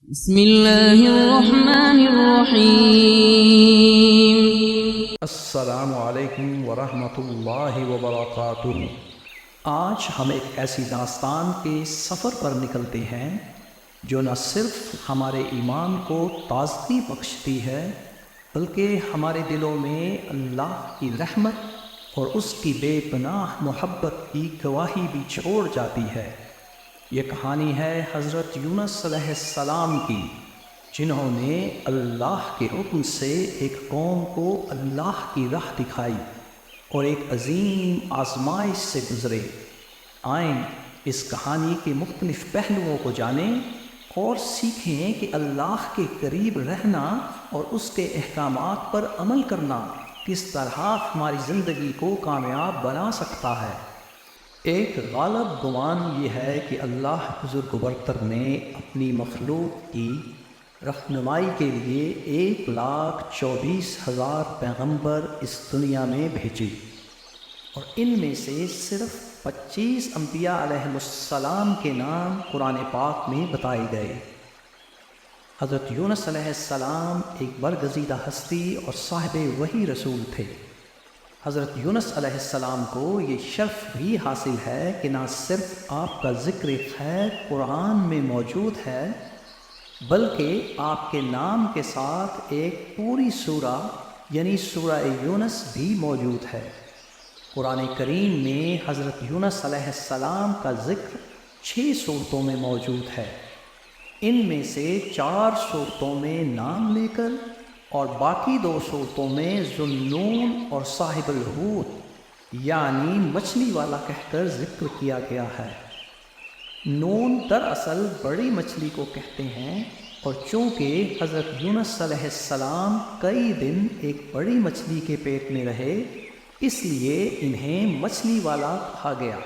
بسم اللہ الرحمن الرحیم۔ السلام علیکم ورحمۃ اللہ وبرکاتہ۔ آج ہم ایک ایسی داستان کے سفر پر نکلتے ہیں جو نہ صرف ہمارے ایمان کو تازگی بخشتی ہے بلکہ ہمارے دلوں میں اللہ کی رحمت اور اس کی بے پناہ محبت کی گواہی بھی چھوڑ جاتی ہے۔ یہ کہانی ہے حضرت یونس علیہ السلام کی، جنہوں نے اللہ کے حکم سے ایک قوم کو اللہ کی راہ دکھائی اور ایک عظیم آزمائش سے گزرے۔ آئیں اس کہانی کے مختلف پہلوؤں کو جانیں اور سیکھیں کہ اللہ کے قریب رہنا اور اس کے احکامات پر عمل کرنا کس طرح ہماری زندگی کو کامیاب بنا سکتا ہے۔ ایک غالب گمان یہ ہے کہ اللہ بزرگ و برتر نے اپنی مخلوق کی رہنمائی کے لیے 1,24,000 پیغمبر اس دنیا میں بھیجے، اور ان میں سے صرف 25 انبیاء علیہ السلام کے نام قرآن پاک میں بتائے گئے۔ حضرت یونس علیہ السلام ایک برگزیدہ ہستی اور صاحب وحی رسول تھے۔ حضرت یونس علیہ السلام کو یہ شرف بھی حاصل ہے کہ نہ صرف آپ کا ذکر خیر قرآن میں موجود ہے بلکہ آپ کے نام کے ساتھ ایک پوری سورہ یعنی سورہ یونس بھی موجود ہے۔ قرآن کریم میں حضرت یونس علیہ السلام کا ذکر 6 صورتوں میں موجود ہے۔ ان میں سے 4 صورتوں میں نام لے کر اور باقی 2 صورتوں میں ذوالنون اور صاحب الحوت یعنی مچھلی والا کہہ کر ذکر کیا گیا ہے۔ نون دراصل بڑی مچھلی کو کہتے ہیں، اور چونکہ حضرت یونس علیہ السلام کئی دن ایک بڑی مچھلی کے پیٹ میں رہے اس لیے انہیں مچھلی والا کہا گیا۔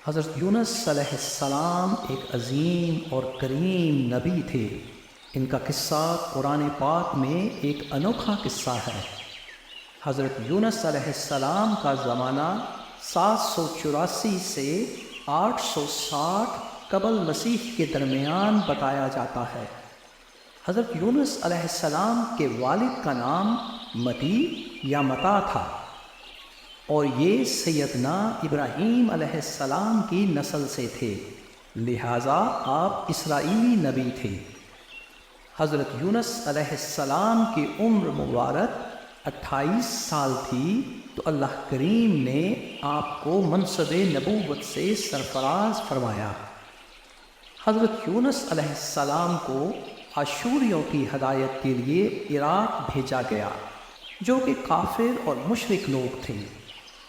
حضرت یونس علیہ السلام ایک عظیم اور کریم نبی تھے۔ ان کا قصہ قرآن پاک میں ایک انوکھا قصہ ہے۔ حضرت یونس علیہ السلام کا زمانہ 784 سے 860 قبل مسیح کے درمیان بتایا جاتا ہے۔ حضرت یونس علیہ السلام کے والد کا نام متی یا متا تھا، اور یہ سیدنا ابراہیم علیہ السلام کی نسل سے تھے، لہٰذا آپ اسرائیلی نبی تھے۔ حضرت یونس علیہ السلام کی عمر مبارک 28 سال تھی تو اللہ کریم نے آپ کو منصب نبوت سے سرفراز فرمایا۔ حضرت یونس علیہ السلام کو اشوریوں کی ہدایت کے لیے عراق بھیجا گیا، جو کہ کافر اور مشرک لوگ تھے۔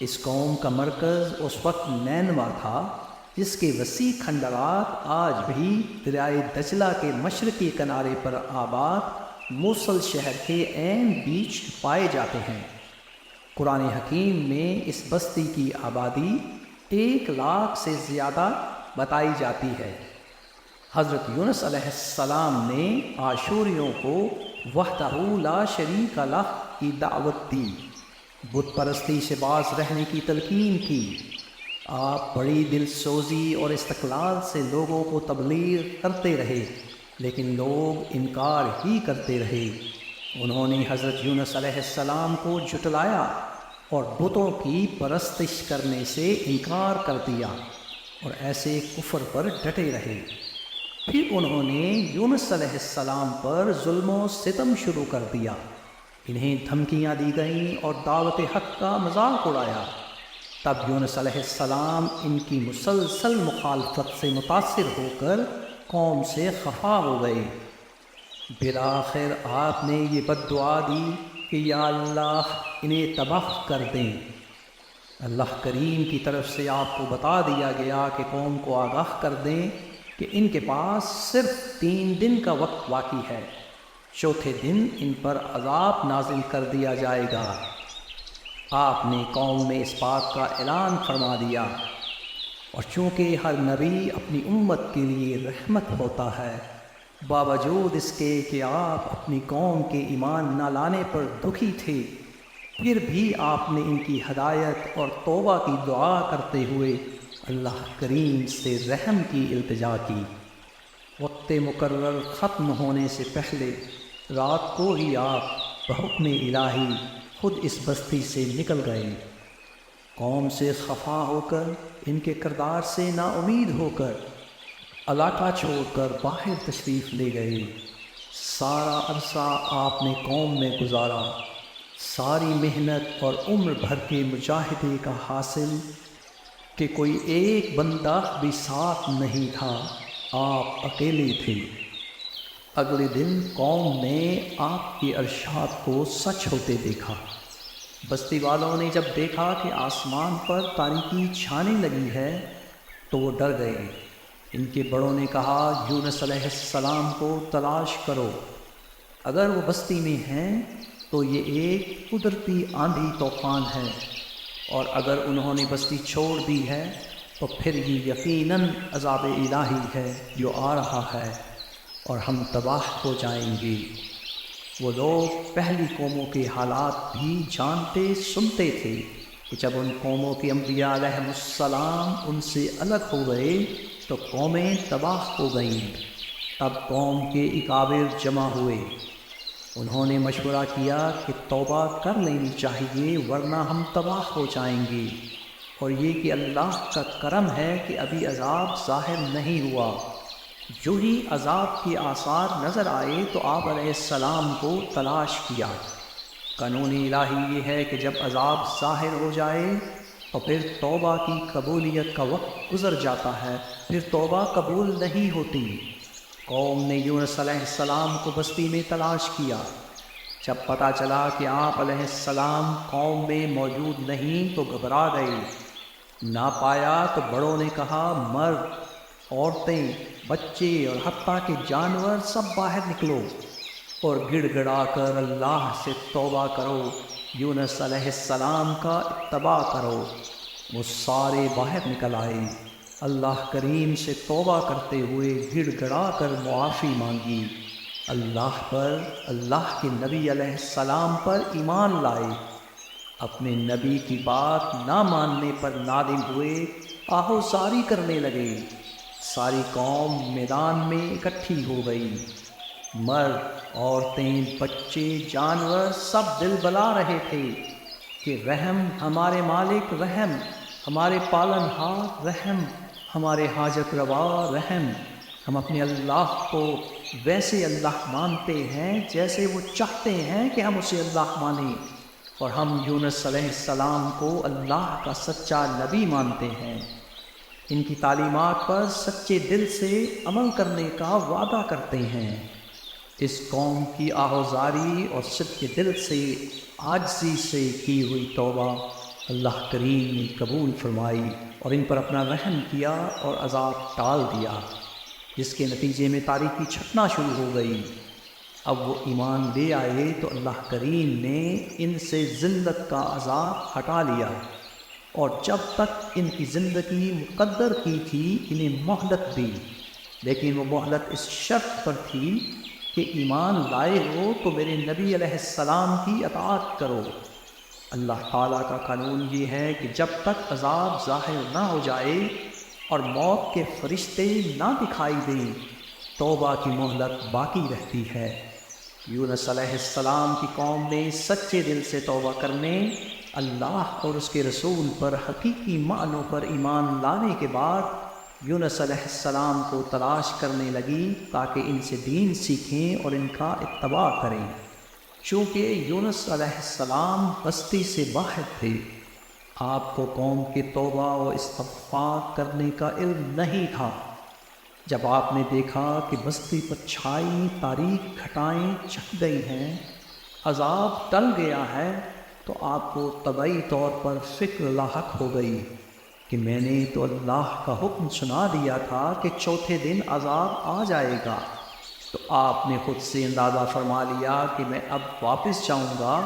اس قوم کا مرکز اس وقت نینوا تھا، جس کے وسیع کھنڈرات آج بھی دریائے دجلہ کے مشرقی کنارے پر آباد موصل شہر کے عین بیچ پائے جاتے ہیں۔ قرآن حکیم میں اس بستی کی آبادی 1,00,000 سے زیادہ بتائی جاتی ہے۔ حضرت یونس علیہ السلام نے آشوریوں کو وحدہ لا شریک لہ کی دعوت دی، بت پرستی سے باز رہنے کی تلقین کی۔ آپ بڑی دل سوزی اور استقلال سے لوگوں کو تبلیغ کرتے رہے، لیکن لوگ انکار ہی کرتے رہے۔ انہوں نے حضرت یونس علیہ السلام کو جھٹلایا اور بتوں کی پرستش کرنے سے انکار کر دیا، اور ایسے کفر پر ڈٹے رہے۔ پھر انہوں نے یونس علیہ السلام پر ظلم و ستم شروع کر دیا۔ انہیں دھمکیاں دی گئیں اور دعوت حق کا مذاق اڑایا۔ تب یونس علیہ السلام ان کی مسلسل مخالفت سے متاثر ہو کر قوم سے خفا ہو گئے۔ بالآخر آپ نے یہ بد دعا دی کہ یا اللہ انہیں تباہ کر دیں۔ اللہ کریم کی طرف سے آپ کو بتا دیا گیا کہ قوم کو آگاہ کر دیں کہ ان کے پاس صرف 3 دن کا وقت باقی ہے، چوتھے دن ان پر عذاب نازل کر دیا جائے گا۔ آپ نے قوم میں اس بات کا اعلان فرما دیا، اور چونکہ ہر نبی اپنی امت کے لیے رحمت ہوتا ہے، باوجود اس کے کہ آپ اپنی قوم کے ایمان نہ لانے پر دکھی تھے، پھر بھی آپ نے ان کی ہدایت اور توبہ کی دعا کرتے ہوئے اللہ کریم سے رحم کی التجا کی۔ وقت مقرر ختم ہونے سے پہلے رات کو ہی آپ بحکم الہی خود اس بستی سے نکل گئے۔ قوم سے خفا ہو کر، ان کے کردار سے نا امید ہو کر علاقہ چھوڑ کر باہر تشریف لے گئے۔ سارا عرصہ آپ نے قوم میں گزارا، ساری محنت اور عمر بھر کے مجاہدے کا حاصل کہ کوئی ایک بندہ بھی ساتھ نہیں تھا، آپ اکیلے تھے۔ اگلے دن قوم نے آپ کے ارشاد کو سچ ہوتے دیکھا۔ بستی والوں نے جب دیکھا کہ آسمان پر تاریکی چھانے لگی ہے تو وہ ڈر گئے۔ ان کے بڑوں نے کہا، یونس علیہ السلام کو تلاش کرو، اگر وہ بستی میں ہیں تو یہ ایک قدرتی آندھی طوفان ہے، اور اگر انہوں نے بستی چھوڑ دی ہے تو پھر یہ یقیناً عذاب الہی ہے جو آ رہا ہے اور ہم تباہ ہو جائیں گے۔ وہ لوگ پہلی قوموں کے حالات بھی جانتے سنتے تھے کہ جب ان قوموں کے انبیاء علیہ السلام ان سے الگ ہو گئے تو قومیں تباہ ہو گئیں۔ تب قوم کے اکابر جمع ہوئے، انہوں نے مشورہ کیا کہ توبہ کر لینی چاہیے ورنہ ہم تباہ ہو جائیں گے، اور یہ کہ اللہ کا کرم ہے کہ ابھی عذاب ظاہر نہیں ہوا۔ جو ہی عذاب کے آثار نظر آئے تو آپ علیہ السلام کو تلاش کیا۔ قانون الہی یہ ہے کہ جب عذاب ظاہر ہو جائے تو پھر توبہ کی قبولیت کا وقت گزر جاتا ہے، پھر توبہ قبول نہیں ہوتی۔ قوم نے یونس علیہ السلام کو بستی میں تلاش کیا۔ جب پتہ چلا کہ آپ علیہ السلام قوم میں موجود نہیں تو گھبرا گئے۔ نہ پایا تو بڑوں نے کہا، مرد، عورتیں، بچے اور حتیٰ کہ جانور سب باہر نکلو اور گڑ گڑا کر اللہ سے توبہ کرو، یونس علیہ السلام کا اتباع کرو۔ وہ سارے باہر نکل آئے، اللہ کریم سے توبہ کرتے ہوئے گڑ گڑا کر معافی مانگی، اللہ پر، اللہ کے نبی علیہ السلام پر ایمان لائے۔ اپنے نبی کی بات نہ ماننے پر نادم ہوئے، آہوزاری کرنے لگے۔ ساری قوم میدان میں اکٹھی ہو گئی، مرد، عورتیں، بچے، جانور سب دل بلا رہے تھے کہ رحم ہمارے مالک، رحم ہمارے پالن ہار، رحم ہمارے حاجت روا، رحم ہم اپنے اللہ کو ویسے اللہ مانتے ہیں جیسے وہ چاہتے ہیں کہ ہم اسے اللہ مانیں، اور ہم یونس علیہ السلام کو اللہ کا سچا نبی مانتے ہیں، ان کی تعلیمات پر سچے دل سے عمل کرنے کا وعدہ کرتے ہیں۔ اس قوم کی آہوزاری اور صدق دل سے، عاجزی سے کی ہوئی توبہ اللہ کریم نے قبول فرمائی اور ان پر اپنا رحم کیا اور عذاب ٹال دیا، جس کے نتیجے میں تاریکی چھٹنا شروع ہو گئی۔ اب وہ ایمان لے آئے تو اللہ کریم نے ان سے ذلت کا عذاب ہٹا لیا، اور جب تک ان کی زندگی مقدر کی تھی انہیں مہلت دی، لیکن وہ مہلت اس شرط پر تھی کہ ایمان لائے ہو تو میرے نبی علیہ السلام کی اطاعت کرو۔ اللہ تعالیٰ کا قانون یہ ہے کہ جب تک عذاب ظاہر نہ ہو جائے اور موت کے فرشتے نہ دکھائی دیں، توبہ کی مہلت باقی رہتی ہے۔ یونس علیہ السلام کی قوم نے سچے دل سے توبہ کرنے، اللہ اور اس کے رسول پر حقیقی معنوں پر ایمان لانے کے بعد یونس علیہ السلام کو تلاش کرنے لگی تاکہ ان سے دین سیکھیں اور ان کا اتباع کریں۔ چونکہ یونس علیہ السلام بستی سے باہر تھے، آپ کو قوم کے توبہ و استغفار کرنے کا علم نہیں تھا۔ جب آپ نے دیکھا کہ بستی پر چھائی تاریک گھٹائیں چھٹ گئی ہیں، عذاب ٹل گیا ہے، تو آپ کو طبعی طور پر فکر لاحق ہو گئی کہ میں نے تو اللہ کا حکم سنا دیا تھا کہ چوتھے دن عذاب آ جائے گا۔ تو آپ نے خود سے اندازہ فرما لیا کہ میں اب واپس جاؤں گا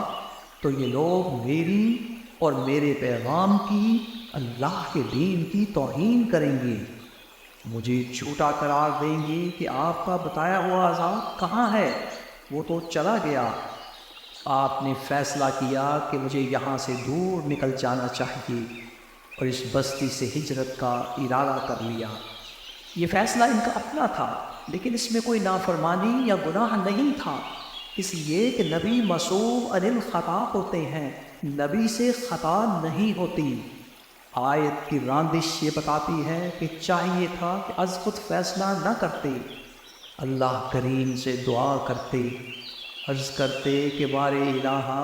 تو یہ لوگ میری اور میرے پیغام کی، اللہ کے دین کی توہین کریں گے، مجھے جھوٹا قرار دیں گے کہ آپ کا بتایا ہوا عذاب کہاں ہے، وہ تو چلا گیا۔ آپ نے فیصلہ کیا کہ مجھے یہاں سے دور نکل جانا چاہیے اور اس بستی سے ہجرت کا ارادہ کر لیا۔ یہ فیصلہ ان کا اپنا تھا، لیکن اس میں کوئی نافرمانی یا گناہ نہیں تھا، اس لیے کہ نبی معصوم عن الخطا ہوتے ہیں، نبی سے خطا نہیں ہوتی۔ آیت کی راندش یہ بتاتی ہے کہ چاہیے تھا کہ از خود فیصلہ نہ کرتے، اللہ کریم سے دعا کرتے، عرض کرتے کہ بار الہا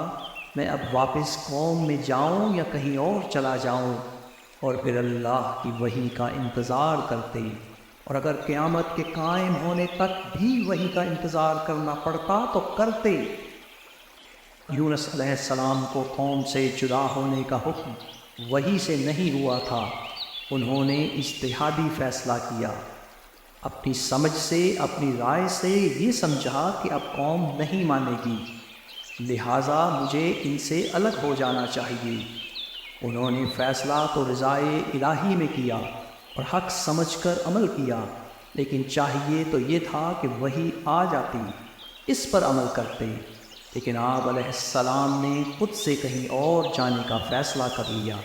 میں اب واپس قوم میں جاؤں یا کہیں اور چلا جاؤں، اور پھر اللہ کی وحی کا انتظار کرتے، اور اگر قیامت کے قائم ہونے تک بھی وحی کا انتظار کرنا پڑتا تو کرتے۔ یونس علیہ السلام کو قوم سے جدا ہونے کا حکم وحی سے نہیں ہوا تھا، انہوں نے اجتہادی فیصلہ کیا، اپنی سمجھ سے، اپنی رائے سے یہ سمجھا کہ اب قوم نہیں مانے گی، لہٰذا مجھے ان سے الگ ہو جانا چاہیے۔ انہوں نے فیصلہ تو رضائے الہی میں کیا اور حق سمجھ کر عمل کیا، لیکن چاہیے تو یہ تھا کہ وحی آ جاتی، اس پر عمل کرتے، لیکن آپ علیہ السلام نے خود سے کہیں اور جانے کا فیصلہ کر لیا۔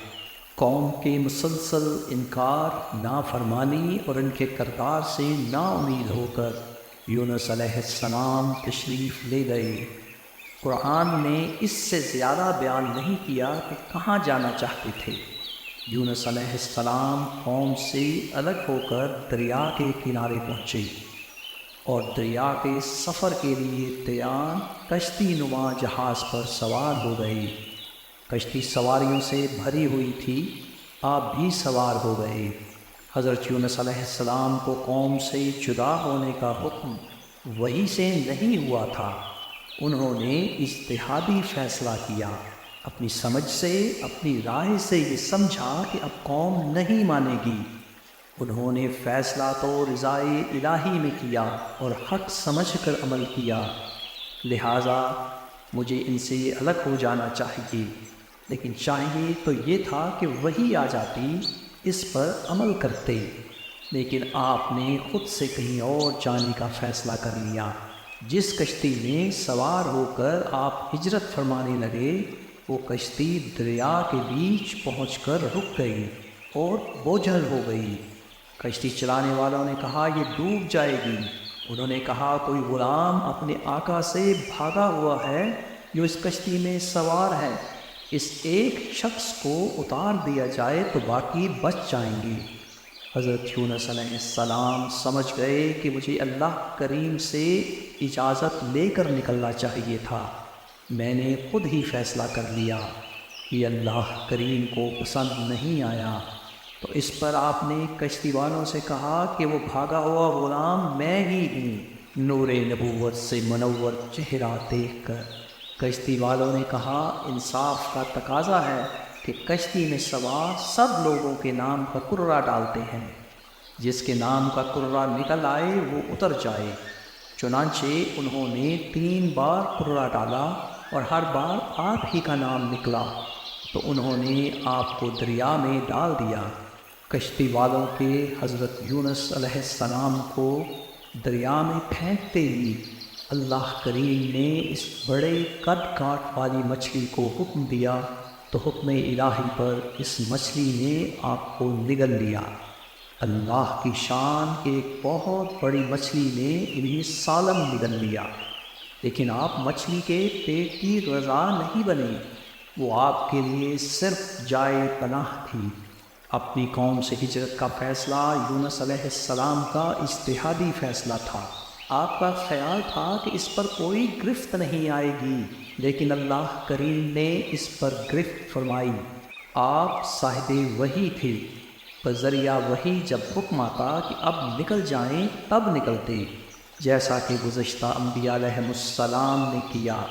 قوم کے مسلسل انکار، نافرمانی اور ان کے کردار سے نا امید ہو کر یونس علیہ السلام تشریف لے گئے۔ قرآن نے اس سے زیادہ بیان نہیں کیا کہ کہاں جانا چاہتے تھے۔ یونس علیہ السلام قوم سے الگ ہو کر دریا کے کنارے پہنچے اور دریا کے سفر کے لیے تیار کشتی نما جہاز پر سوار ہو گئے۔ کشتی سواریوں سے بھری ہوئی تھی، آپ بھی سوار ہو گئے۔ حضرت یونس علیہ السلام کو قوم سے جدا ہونے کا حکم وحی سے نہیں ہوا تھا، انہوں نے اجتہادی فیصلہ کیا، اپنی سمجھ سے، اپنی رائے سے یہ سمجھا کہ اب قوم نہیں مانے گی۔ انہوں نے فیصلہ تو رضائے الہی میں کیا اور حق سمجھ کر عمل کیا، لہٰذا مجھے ان سے الگ ہو جانا چاہیے، لیکن چاہیے تو یہ تھا کہ وحی آ جاتی، اس پر عمل کرتے، لیکن آپ نے خود سے کہیں اور جانے کا فیصلہ کر لیا۔ جس کشتی میں سوار ہو کر آپ ہجرت فرمانے لگے، وہ کشتی دریا کے بیچ پہنچ کر رک گئی اور بوجھل ہو گئی۔ کشتی چلانے والوں نے کہا یہ ڈوب جائے گی۔ انہوں نے کہا کوئی غلام اپنے آقا سے بھاگا ہوا ہے جو اس کشتی میں سوار ہے، اس ایک شخص کو اتار دیا جائے تو باقی بچ جائیں گے۔ حضرت یونس علیہ السلام سمجھ گئے کہ مجھے اللہ کریم سے اجازت لے کر نکلنا چاہیے تھا، میں نے خود ہی فیصلہ کر لیا، یہ اللہ کریم کو پسند نہیں آیا۔ تو اس پر آپ نے کشتی والوں سے کہا کہ وہ بھاگا ہوا غلام میں ہی ہوں۔ نور نبوت سے منور چہرہ دیکھ کر کشتی والوں نے کہا انصاف کا تقاضا ہے کہ کشتی میں سوار سب لوگوں کے نام کا کرہ ڈالتے ہیں، جس کے نام کا کرہ نکل آئے وہ اتر جائے۔ چنانچہ انہوں نے 3 بار کرہ ڈالا اور ہر بار آپ ہی کا نام نکلا، تو انہوں نے آپ کو دریا میں ڈال دیا۔ کشتی والوں کے حضرت یونس علیہ السلام کو دریا میں پھینکتے ہی اللہ کریم نے اس بڑے قد کاٹ والی مچھلی کو حکم دیا، تو حکم الہی پر اس مچھلی نے آپ کو نگل لیا۔ اللہ کی شان کہ ایک بہت بڑی مچھلی نے انہیں سالم نگل لیا، لیکن آپ مچھلی کے پیٹ کی غذا نہیں بنے، وہ آپ کے لیے صرف جائے پناہ تھی۔ اپنی قوم سے ہجرت کا فیصلہ یونس علیہ السلام کا اجتہادی فیصلہ تھا۔ آپ کا خیال تھا کہ اس پر کوئی گرفت نہیں آئے گی، لیکن اللہ کریم نے اس پر گرفت فرمائی۔ آپ صاحب وحی تھے، بذریعہ وحی جب حکم آتا کہ اب نکل جائیں تب نکلتے، جیسا کہ گزشتہ انبیاء علیہ السلام نے کیا۔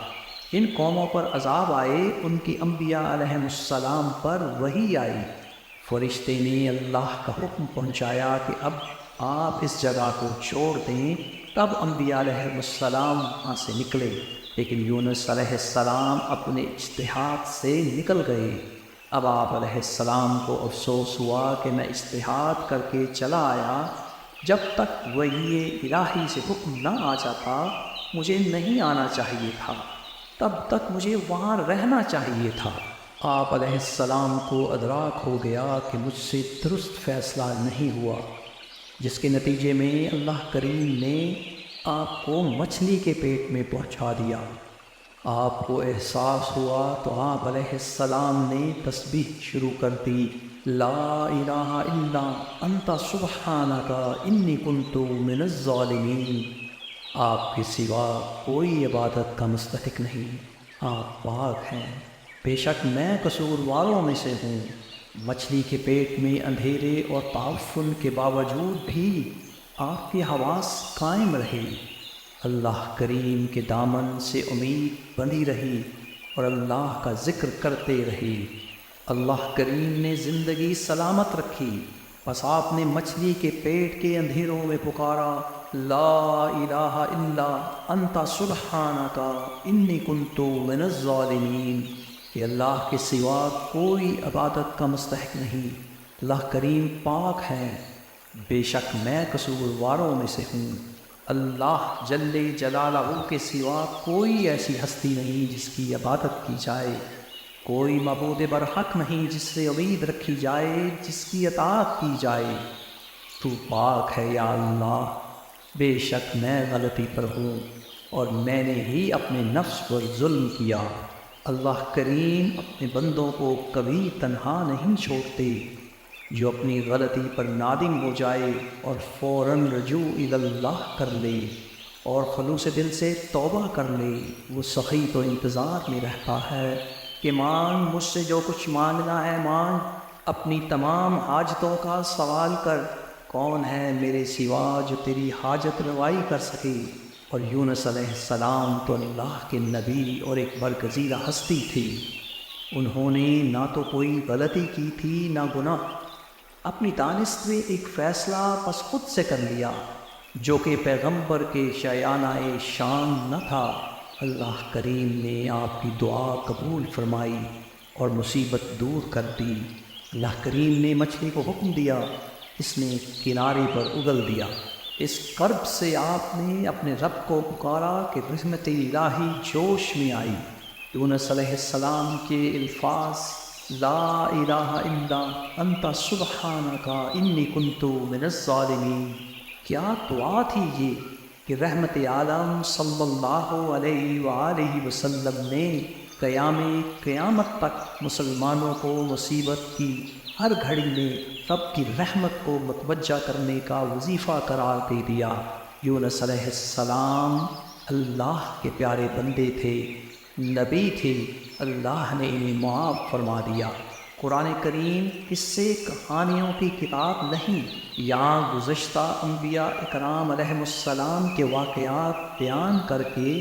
ان قوموں پر عذاب آئے، ان کی انبیاء علیہ السلام پر وحی آئی، فرشتے نے اللہ کا حکم پہنچایا کہ اب آپ اس جگہ کو چھوڑ دیں، تب انبیاء علیہ السلام وہاں سے نکلے، لیکن یونس علیہ السلام اپنے اجتہاد سے نکل گئے۔ اب آپ علیہ السلام کو افسوس ہوا کہ میں اجتہاد کر کے چلا آیا، جب تک وحی الہی سے حکم نہ آ جاتا مجھے نہیں آنا چاہیے تھا، تب تک مجھے وہاں رہنا چاہیے تھا۔ آپ علیہ السلام کو ادراک ہو گیا کہ مجھ سے درست فیصلہ نہیں ہوا، جس کے نتیجے میں اللہ کریم نے آپ کو مچھلی کے پیٹ میں پہنچا دیا۔ آپ کو احساس ہوا تو آپ علیہ السلام نے تسبیح شروع کر دی، لا الہ الا انت سبحانک انی کنت من الظالمین۔ آپ کے سوا کوئی عبادت کا مستحق نہیں، آپ پاک ہیں، بے شک میں قصورواروں میں سے ہوں۔ مچھلی کے پیٹ میں اندھیرے اور تعفن کے باوجود بھی آپ کی حواس قائم رہی، اللہ کریم کے دامن سے امید بندھی رہی اور اللہ کا ذکر کرتے رہی۔ اللہ کریم نے زندگی سلامت رکھی، بس آپ نے مچھلی کے پیٹ کے اندھیروں میں پکارا، لا الہ الا انت سبحانک انی کنت من الظالمین، کہ اللہ کے سوا کوئی عبادت کا مستحق نہیں، اللہ کریم پاک ہے، بے شک میں قصورواروں میں سے ہوں۔ اللہ جل جلالہ کے سوا کوئی ایسی ہستی نہیں جس کی عبادت کی جائے، کوئی معبود برحق نہیں جس سے امید رکھی جائے، جس کی اطاعت کی جائے۔ تو پاک ہے یا اللہ، بے شک میں غلطی پر ہوں اور میں نے ہی اپنے نفس پر ظلم کیا۔ اللہ کریم اپنے بندوں کو کبھی تنہا نہیں چھوڑتے، جو اپنی غلطی پر نادم ہو جائے اور فوراً رجوع الی اللہ کر لے اور خلوص دل سے توبہ کر لے، وہ سخی تو انتظار میں رہتا ہے کہ مانگ، مجھ سے جو کچھ مانگنا ہے مانگ، اپنی تمام حاجتوں کا سوال کر، کون ہے میرے سوا جو تیری حاجت روائی کر سکے۔ اور یونس علیہ السلام تو اللہ کے نبی اور ایک برگزیدہ ہستی تھی، انہوں نے نہ تو کوئی غلطی کی تھی نہ گناہ، اپنی دانست میں ایک فیصلہ بس خود سے کر لیا جو کہ پیغمبر کے شایانہ شان نہ تھا۔ اللہ کریم نے آپ کی دعا قبول فرمائی اور مصیبت دور کر دی۔ اللہ کریم نے مچھلی کو حکم دیا، اس نے کنارے پر اگل دیا۔ اس کرب سے آپ نے اپنے رب کو پکارا کہ رحمت الہی جوش میں آئی۔ یونس علیہ السلام کے الفاظ، لا الہ الا انت سبحانک انی کنت من الظالمین، کیا دعا تھی یہ کہ رحمت عالم صلی اللہ علیہ وآلہ وسلم نے قیامت تک مسلمانوں کو مصیبت کی ہر گھڑی میں رب کی رحمت کو متوجہ کرنے کا وظیفہ قرار دے دیا۔ یونس علیہ السلام اللہ کے پیارے بندے تھے، نبی تھے، اللہ نے انہیں معاف فرما دیا۔ قرآن کریم اس سے کہانیوں کی کتاب نہیں، یہاں گزشتہ انبیاء اکرام علیہ السلام کے واقعات بیان کر کے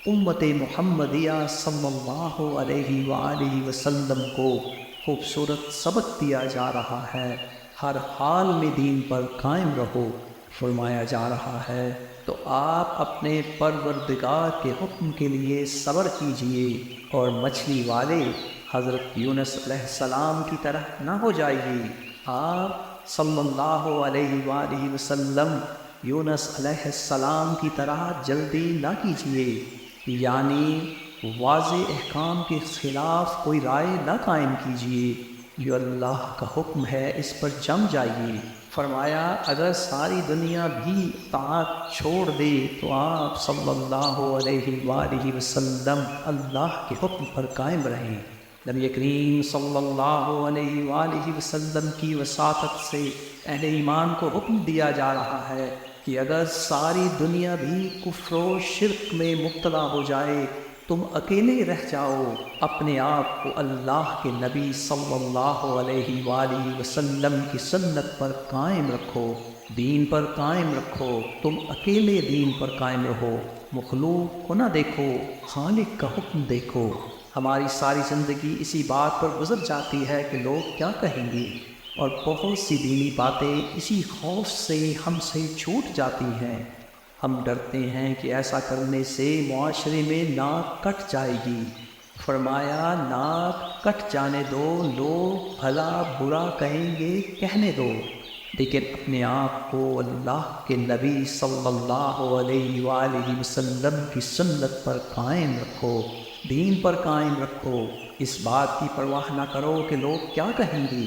امت محمدیہ صلی اللہ علیہ وآلہ وسلم کو خوبصورت سبق دیا جا رہا ہے۔ ہر حال میں دین پر قائم رہو فرمایا جا رہا ہے، تو آپ اپنے پروردگار کے حکم کے لیے صبر کیجئے اور مچھلی والے حضرت یونس علیہ السلام کی طرح نہ ہو جائیے۔ آپ صلی اللہ علیہ وآلہ وسلم یونس علیہ السلام کی طرح جلدی نہ کیجئے، یعنی واضح احکام کے خلاف کوئی رائے نہ قائم کیجئے، جو اللہ کا حکم ہے اس پر جم جائیے۔ فرمایا اگر ساری دنیا بھی اطاعت چھوڑ دے تو آپ صلی اللہ علیہ وآلہ وسلم اللہ کے حکم پر قائم رہیں۔ نبی کریم صلی اللہ علیہ وآلہ وسلم کی وساطت سے اہل ایمان کو حکم دیا جا رہا ہے کہ اگر ساری دنیا بھی کفر و شرک میں مبتلا ہو جائے، تم اکیلے رہ جاؤ، اپنے آپ کو اللہ کے نبی صلی اللہ علیہ وآلہ وسلم کی سنت پر قائم رکھو، دین پر قائم رکھو، تم اکیلے دین پر قائم رہو، مخلوق کو نہ دیکھو، خالق کا حکم دیکھو۔ ہماری ساری زندگی اسی بات پر گزر جاتی ہے کہ لوگ کیا کہیں گے، اور بہت سی دینی باتیں اسی خوف سے ہم سے چھوٹ جاتی ہیں۔ ہم ڈرتے ہیں کہ ایسا کرنے سے معاشرے میں ناک کٹ جائے گی۔ فرمایا ناک کٹ جانے دو، لوگ بھلا برا کہیں گے کہنے دو، لیکن اپنے آپ کو اللہ کے نبی صلی اللہ علیہ وآلہ وسلم کی سنت پر قائم رکھو، دین پر قائم رکھو۔ اس بات کی پرواہ نہ کرو کہ لوگ کیا کہیں گے،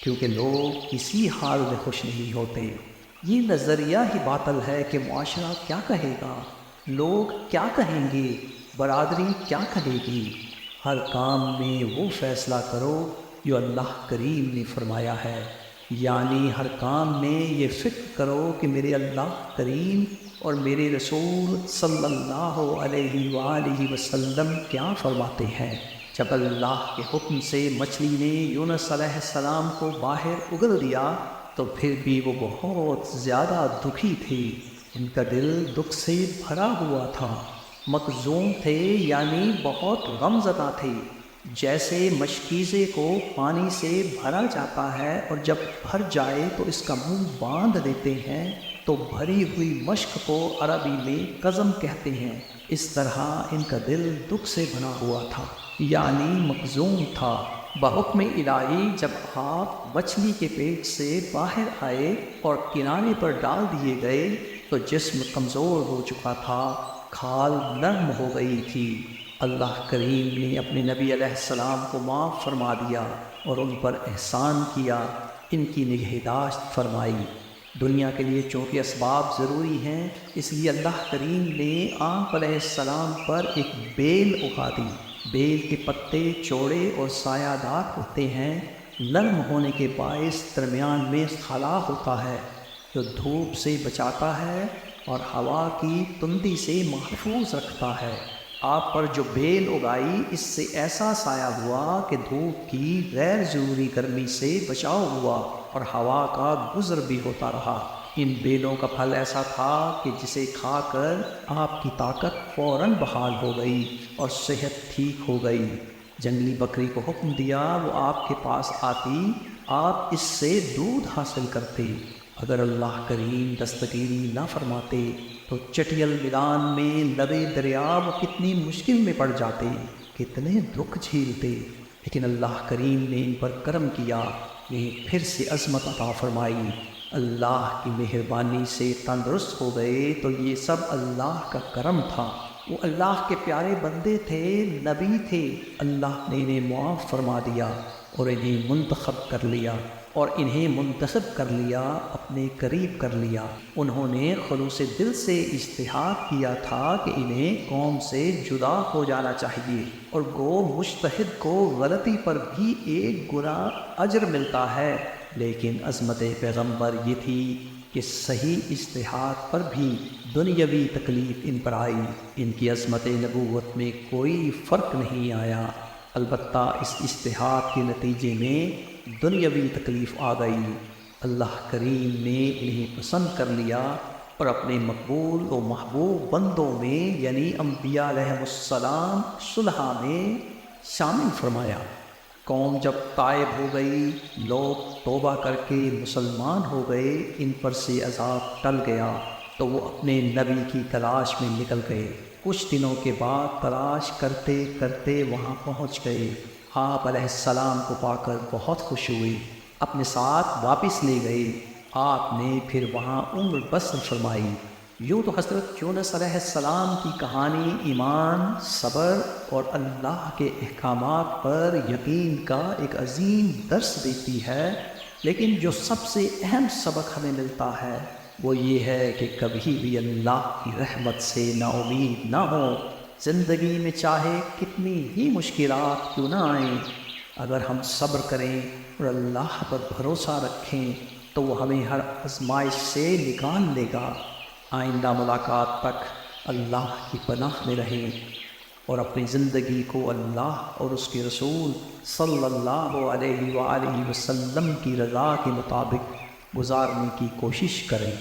کیونکہ لوگ کسی حال میں خوش نہیں ہوتے۔ یہ نظریہ ہی باطل ہے کہ معاشرہ کیا کہے گا، لوگ کیا کہیں گے، برادری کیا کہے گی۔ ہر کام میں وہ فیصلہ کرو جو اللہ کریم نے فرمایا ہے، یعنی ہر کام میں یہ فکر کرو کہ میرے اللہ کریم اور میرے رسول صلی اللہ علیہ وآلہ وسلم کیا فرماتے ہیں۔ جب اللہ کے حکم سے مچھلی نے یونس علیہ السلام کو باہر اگل دیا تو پھر بھی وہ بہت زیادہ دکھی تھی، ان کا دل دکھ سے بھرا ہوا تھا، مکظوم تھے یعنی بہت غمزدہ تھے۔ جیسے مشکیزے کو پانی سے بھرا جاتا ہے اور جب بھر جائے تو اس کا منہ باندھ دیتے ہیں، تو بھری ہوئی مشک کو عربی میں قزم کہتے ہیں۔ اس طرح ان کا دل دکھ سے بنا ہوا تھا، یعنی مکظوم تھا۔ بحکم الہی جب آپ مچھلی کے پیٹ سے باہر آئے اور کنارے پر ڈال دیے گئے تو جسم کمزور ہو چکا تھا، کھال نرم ہو گئی تھی۔ اللہ کریم نے اپنے نبی علیہ السلام کو معاف فرما دیا اور ان پر احسان کیا، ان کی نگہداشت فرمائی۔ دنیا کے لیے چونکہ اسباب ضروری ہیں، اس لیے اللہ کریم نے آپ علیہ السلام پر ایک بیل اگا دی۔ بیل کے پتے چوڑے اور سایہ دار ہوتے ہیں، نرم ہونے کے باعث درمیان میں خلا ہوتا ہے جو دھوپ سے بچاتا ہے اور ہوا کی تندی سے محفوظ رکھتا ہے۔ آپ پر جو بیل اگائی اس سے ایسا سایہ ہوا کہ دھوپ کی غیر ضروری گرمی سے بچاؤ ہوا اور ہوا کا گزر بھی ہوتا رہا۔ ان بیلوں کا پھل ایسا تھا کہ جسے کھا کر آپ کی طاقت فوراً بحال ہو گئی اور صحت ٹھیک ہو گئی۔ جنگلی بکری کو حکم دیا وہ آپ کے پاس آتی، آپ اس سے دودھ حاصل کرتے۔ اگر اللہ کریم دستگیری نہ فرماتے تو چٹیل میدان میں لبے دریا وہ کتنی مشکل میں پڑ جاتے، کتنے دکھ جھیلتے، لیکن اللہ کریم نے ان پر کرم کیا، انہیں پھر سے عظمت عطا فرمائی۔ اللہ کی مہربانی سے تندرست ہو گئے تو یہ سب اللہ کا کرم تھا۔ وہ اللہ کے پیارے بندے تھے، نبی تھے، اللہ نے انہیں معاف فرما دیا اور انہیں منتخب کر لیا اور انہیں منتخب کر لیا، اپنے قریب کر لیا۔ انہوں نے خلوص دل سے اجتہاد کیا تھا کہ انہیں قوم سے جدا ہو جانا چاہیے، اور گو مجتہد کو غلطی پر بھی ایک گنا اجر ملتا ہے، لیکن عظمت پیغمبر یہ تھی کہ صحیح اجتہاد پر بھی دنیاوی تکلیف ان پر آئی، ان کی عظمت نبوت میں کوئی فرق نہیں آیا، البتہ اس اجتہاد کے نتیجے میں دنیاوی تکلیف آ گئی۔ اللہ کریم نے انہیں پسند کر لیا اور اپنے مقبول و محبوب بندوں میں یعنی انبیاء علیہ السلام صلحاء میں شامل فرمایا۔ قوم جب تائب ہو گئی، لوگ توبہ کر کے مسلمان ہو گئے، ان پر سے عذاب ٹل گیا تو وہ اپنے نبی کی تلاش میں نکل گئے۔ کچھ دنوں کے بعد تلاش کرتے کرتے وہاں پہنچ گئے۔ آپ علیہ السلام کو پا کر بہت خوش ہوئے، اپنے ساتھ واپس لے گئے۔ آپ نے پھر وہاں عمر بسر فرمائی۔ یوں تو حضرت یونس علیہ السلام کی کہانی ایمان، صبر اور اللہ کے احکامات پر یقین کا ایک عظیم درس دیتی ہے، لیکن جو سب سے اہم سبق ہمیں ملتا ہے وہ یہ ہے کہ کبھی بھی اللہ کی رحمت سے نا امید نہ ہو۔ زندگی میں چاہے کتنی ہی مشکلات کیوں نہ آئیں، اگر ہم صبر کریں اور اللہ پر بھروسہ رکھیں تو وہ ہمیں ہر آزمائش سے نکال لے گا۔ آئندہ ملاقات تک اللہ کی پناہ میں رہیں اور اپنی زندگی کو اللہ اور اس کے رسول صلی اللہ علیہ وآلہ وسلم کی رضا کے مطابق گزارنے کی کوشش کریں۔